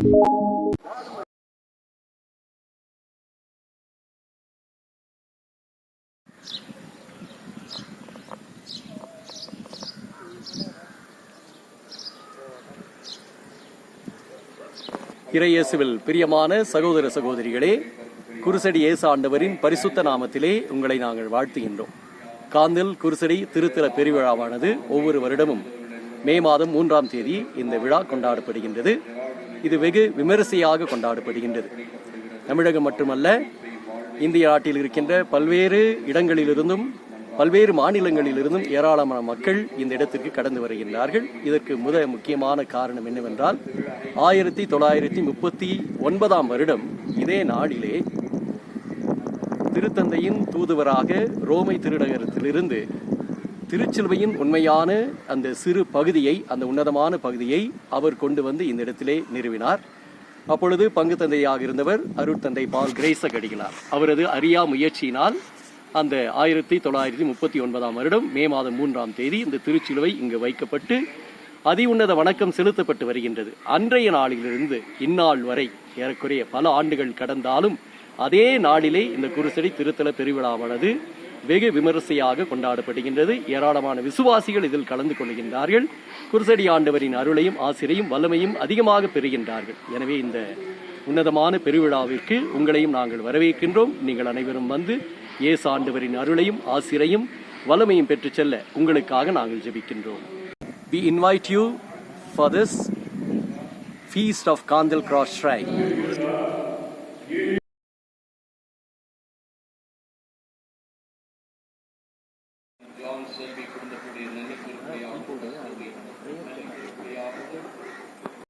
இறையேசுவில் பிரியமான சகோதர சகோதரிகளே, குருசடி இயேசு ஆண்டவரின் பரிசுத்த நாமத்திலே உங்களை நாங்கள் வாழ்த்துகின்றோம். காந்தல் குருசடி திருத்தல பெருவிழாவானது ஒவ்வொரு வருடமும் மே மாதம் 3ஆம் தேதி இந்த விழா கொண்டாடப்படுகின்றது. இது வெகு விமரிசையாக கொண்டாடப்படுகின்றது. தமிழகம் மட்டுமல்ல, இந்திய நாட்டில் இருக்கின்ற பல்வேறு இடங்களிலிருந்தும் பல்வேறு மாநிலங்களிலிருந்தும் ஏராளமான மக்கள் இந்த இடத்திற்கு கடந்து வருகின்றார்கள். இதற்கு முக்கியமான காரணம் என்னவென்றால், 1939ஆம் வருடம் இதே நாளிலே திருத்தந்தையின் தூதுவராக ரோமை திருநகரத்திலிருந்து திருச்சிலுவையின் உண்மையான அந்த சிறு பகுதியை, அந்த உன்னதமான பகுதியை அவர் கொண்டு வந்து இந்த இடத்திலே நிறுவினார். அப்பொழுது பங்கு தந்தையாக இருந்தவர் அருட்தந்தை பால் கிரேசக் அடிகளார். அவரது அறியா முயற்சியினால் அந்த 1939ஆம் வருடம் மே மாதம் 3ஆம் தேதி இந்த திருச்சிலுவை இங்கு வைக்கப்பட்டு அதி உன்னத வணக்கம் செலுத்தப்பட்டு வருகின்றது. அன்றைய நாளிலிருந்து இந்நாள் வரை ஏறக்குறைய பல ஆண்டுகள் கடந்தாலும் அதே நாளிலே இந்த குருசடி திருத்தல பெருவிழாவானது வெகு விமரிசையாக கொண்டாடப்படுகின்றது. ஏராளமான விசுவாசிகள் இதில் கலந்து கொள்கின்றார்கள். குருசடி ஆண்டவரின் அருளையும் ஆசிரையும் வல்லமையும் அதிகமாக பெறுகின்றார்கள். எனவே இந்த உன்னதமான பெருவிழாவிற்கு உங்களையும் நாங்கள் வரவேற்கின்றோம். நீங்கள் அனைவரும் வந்து இயேசு ஆண்டவரின் அருளையும் ஆசிரையும் வல்லமையும் பெற்று செல்ல உங்களுக்காக நாங்கள் ஜெபிக்கின்றோம். We invite you for this feast of Kandal Cross Shrine.